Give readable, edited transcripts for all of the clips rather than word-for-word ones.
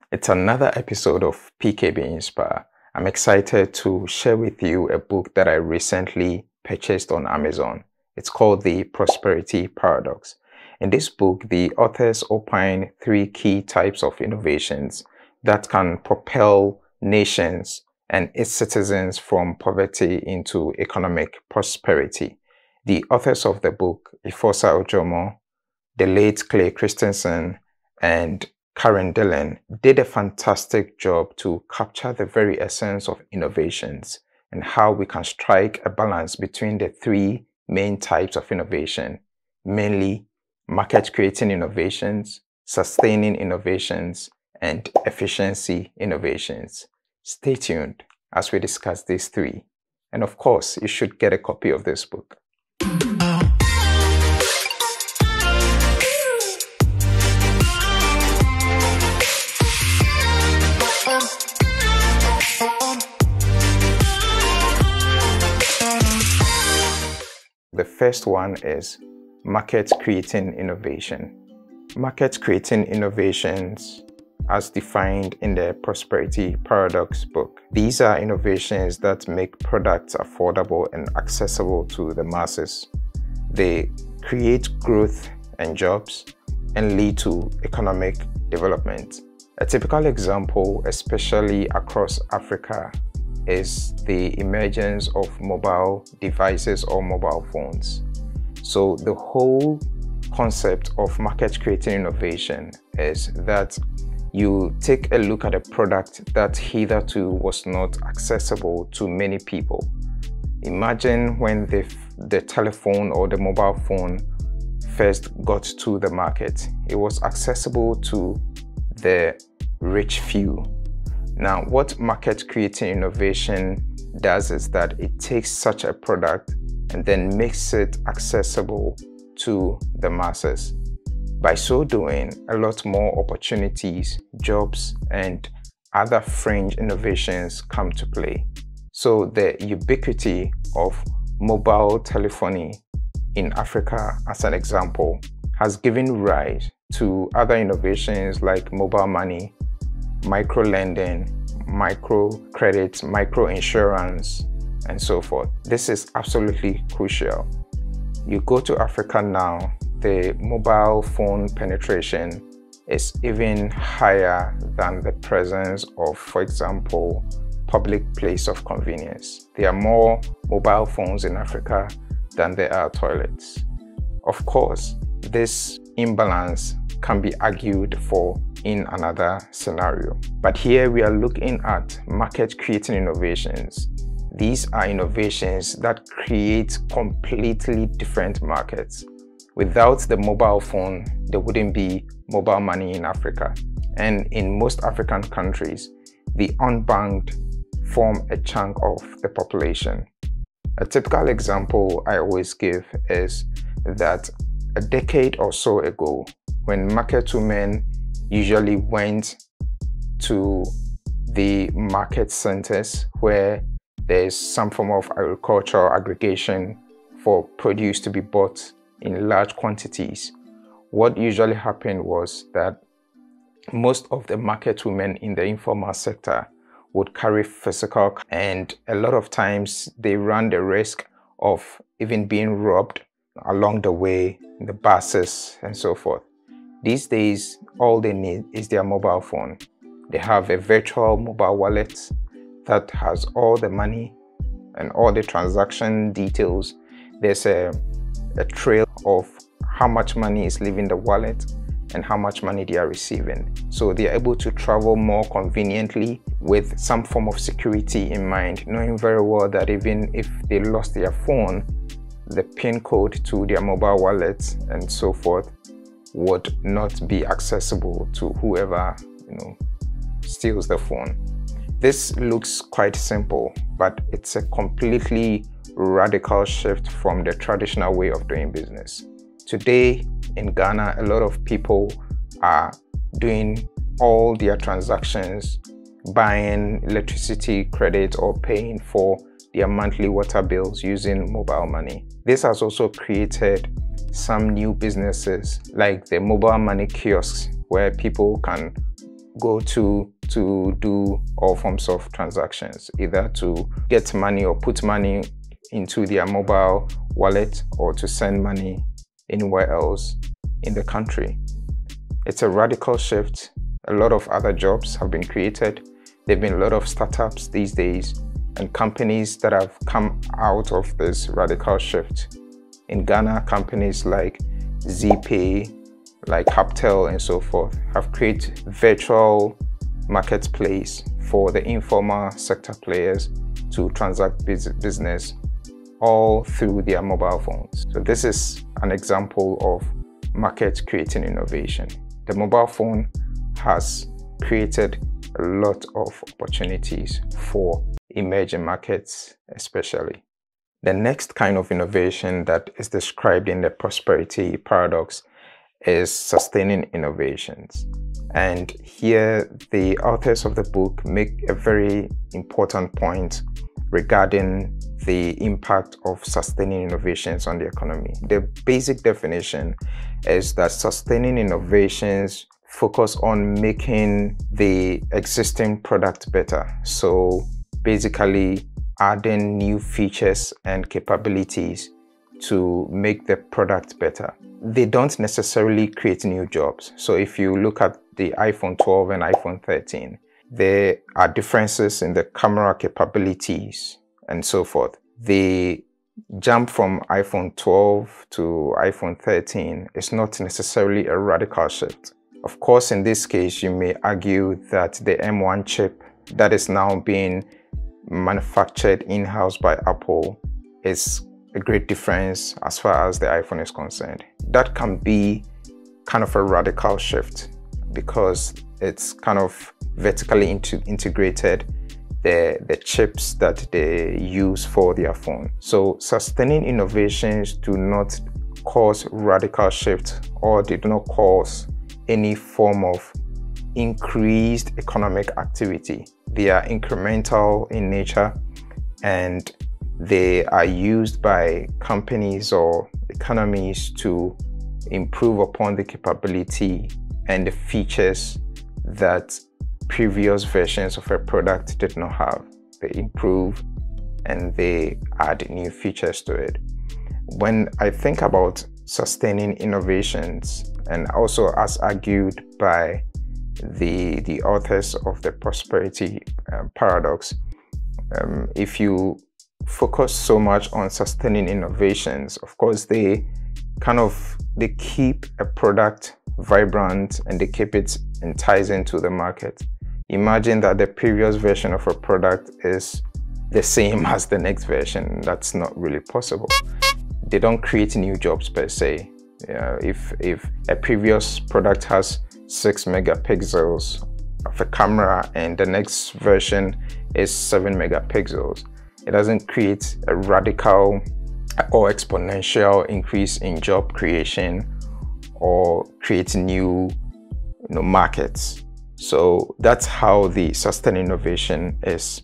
It's another episode of PKBinspire. I'm excited to share with you a book that I recently purchased on Amazon. It's called The Prosperity Paradox. In this book, the authors opine 3 key types of innovations that can propel nations and its citizens from poverty into economic prosperity. The authors of the book, Efosa Ojomo, the late Clay Christensen, and Karen Dillon, did a fantastic job to capture the very essence of innovations and how we can strike a balance between the 3 main types of innovation, mainly market creating innovations, sustaining innovations, and efficiency innovations. Stay tuned as we discuss these 3. And of course, you should get a copy of this book. The first one is market creating innovation. Market creating innovations, as defined in the Prosperity Paradox book. These are innovations that make products affordable and accessible to the masses. They create growth and jobs and lead to economic development. A typical example, especially across Africa, is the emergence of mobile devices or mobile phones. So the whole concept of market creating innovation is that you take a look at a product that hitherto was not accessible to many people. Imagine when the telephone or the mobile phone first got to the market. It was accessible to the rich few. Now, what market creating innovation does is that it takes such a product and then makes it accessible to the masses. By so doing, a lot more opportunities, jobs, and other fringe innovations come to play. So the ubiquity of mobile telephony in Africa, as an example, has given rise to other innovations like mobile money, micro-lending, micro-credit, micro-insurance, and so forth. This is absolutely crucial. You go to Africa now, the mobile phone penetration is even higher than the presence of, for example, public place of convenience. There are more mobile phones in Africa than there are toilets. Of course, this imbalance can be argued for in another scenario. But here we are looking at market creating innovations. These are innovations that create completely different markets. Without the mobile phone, there wouldn't be mobile money in Africa. And in most African countries, the unbanked form a chunk of the population. A typical example I always give is that a decade or so ago, when market women usually went to the market centers where there's some form of agricultural aggregation for produce to be bought in large quantities, what usually happened was that most of the market women in the informal sector would carry physical, and a lot of times they ran the risk of even being robbed along the way in the buses and so forth. These days, all they need is their mobile phone. They have a virtual mobile wallet that has all the money and all the transaction details. There's a trail of how much money is leaving the wallet and how much money they are receiving. So they are able to travel more conveniently with some form of security in mind, knowing very well that even if they lost their phone, the PIN code to their mobile wallet and so forth would not be accessible to whoever, steals the phone. This looks quite simple, but it's a completely radical shift from the traditional way of doing business. Today in Ghana, a lot of people are doing all their transactions, buying electricity credit or paying for their monthly water bills using mobile money. This has also created some new businesses like the mobile money kiosks, where people can go to do all forms of transactions, either to get money or put money into their mobile wallet or to send money anywhere else in the country. It's a radical shift. A lot of other jobs have been created. There have been a lot of startups these days and companies that have come out of this radical shift. In Ghana, companies like ZPay, like Haptel and so forth have created virtual marketplace for the informal sector players to transact business all through their mobile phones. So this is an example of market creating innovation. The mobile phone has created a lot of opportunities for emerging markets especially. The next kind of innovation that is described in the prosperity paradox is sustaining innovations. And here the authors of the book make a very important point regarding the impact of sustaining innovations on the economy. The basic definition is that sustaining innovations focus on making the existing product better. So basically adding new features and capabilities to make the product better. They don't necessarily create new jobs. So if you look at the iPhone 12 and iPhone 13, there are differences in the camera capabilities and so forth. The jump from iPhone 12 to iPhone 13 is not necessarily a radical shift. Of course, in this case, you may argue that the M1 chip that is now being manufactured in-house by Apple is a great difference as far as the iPhone is concerned. That can be kind of a radical shift because it's kind of vertically integrated the chips that they use for their phone. So sustaining innovations do not cause radical shift, or they do not cause any form of increased economic activity. They are incremental in nature and they are used by companies or economies to improve upon the capability and the features that previous versions of a product did not have. They improve and they add new features to it. When I think about sustaining innovations, and also as argued by the authors of the prosperity paradox, if you focus so much on sustaining innovations, of course they keep a product vibrant and they keep it enticing to the market. Imagine that the previous version of a product is the same as the next version. That's not really possible. They don't create new jobs per se. If a previous product has 6 megapixels of a camera and the next version is 7 megapixels, it doesn't create a radical or exponential increase in job creation or create new markets. So that's how the sustained innovation is.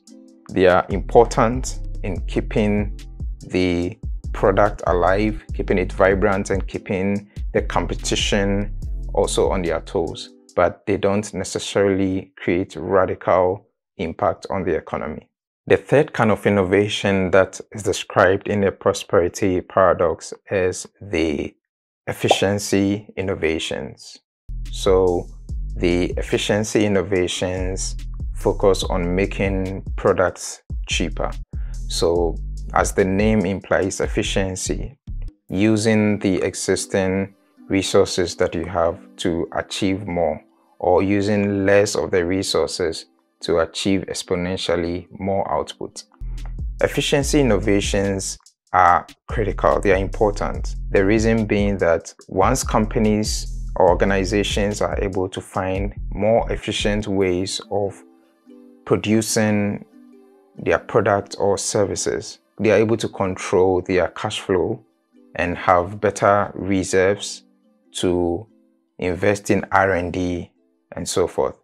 They are important in keeping the product alive, keeping it vibrant, and keeping the competition also on their toes, but they don't necessarily create radical impact on the economy. The third kind of innovation that is described in the prosperity paradox is the efficiency innovations. So the efficiency innovations focus on making products cheaper. So as the name implies, efficiency, using the existing resources that you have to achieve more, or using less of the resources to achieve exponentially more output. Efficiency innovations are critical, they are important. The reason being that once companies or organizations are able to find more efficient ways of producing their product or services, they are able to control their cash flow and have better reserves to invest in R&D and so forth.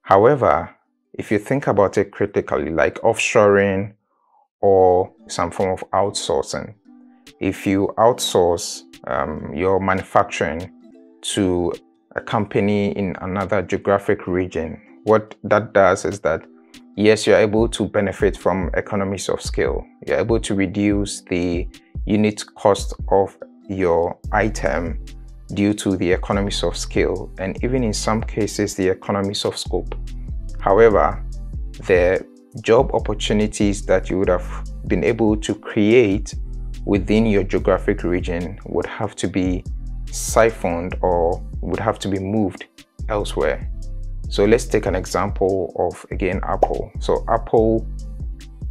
However, if you think about it critically, like offshoring or some form of outsourcing, if you outsource your manufacturing to a company in another geographic region, what that does is that, yes, you're able to benefit from economies of scale. You're able to reduce the unit cost of your item due to the economies of scale, and even in some cases, the economies of scope. However, the job opportunities that you would have been able to create within your geographic region would have to be siphoned or would have to be moved elsewhere. So let's take an example of, again, Apple. So Apple,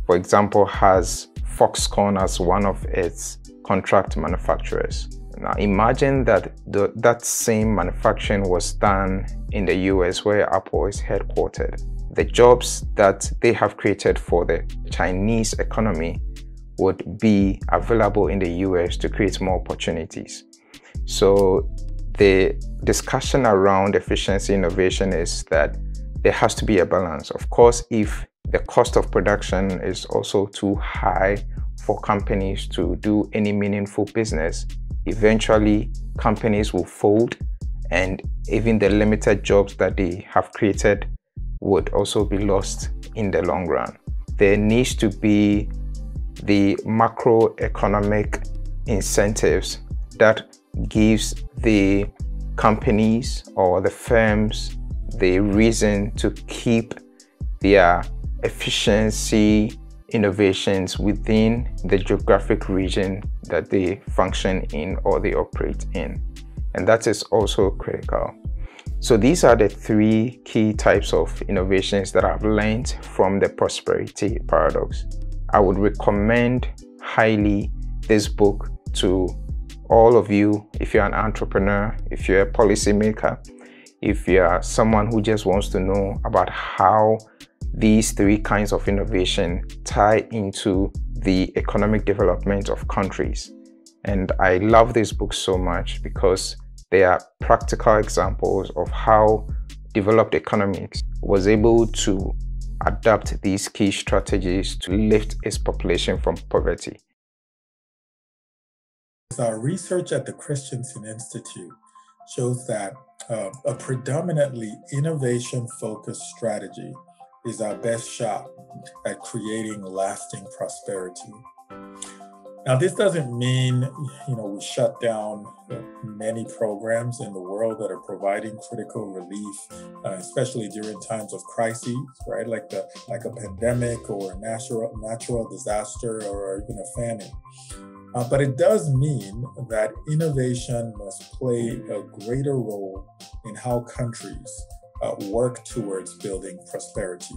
for example, has Foxconn as one of its contract manufacturers. Now imagine that that same manufacturing was done in the US, where Apple is headquartered. The jobs that they have created for the Chinese economy would be available in the US to create more opportunities. So the discussion around efficiency innovation is that there has to be a balance. Of course, if the cost of production is also too high for companies to do any meaningful business, eventually companies will fold, and even the limited jobs that they have created would also be lost in the long run. There needs to be the macroeconomic incentives that gives the companies or the firms the reason to keep their efficiency innovations within the geographic region that they function in or they operate in. And that is also critical. So these are the three key types of innovations that I've learned from the prosperity paradox. I would recommend highly this book to all of you. If you're an entrepreneur, if you're a policymaker, if you're someone who just wants to know about how these three kinds of innovation tie into the economic development of countries. And I love this book so much because they are practical examples of how developed economics was able to adapt these key strategies to lift its population from poverty. Our research at the Christensen Institute shows that a predominantly innovation-focused strategy is our best shot at creating lasting prosperity. Now, this doesn't mean, we shut down many programs in the world that are providing critical relief, especially during times of crises, right? Like a pandemic or a natural disaster or even a famine. But it does mean that innovation must play a greater role in how countries work towards building prosperity.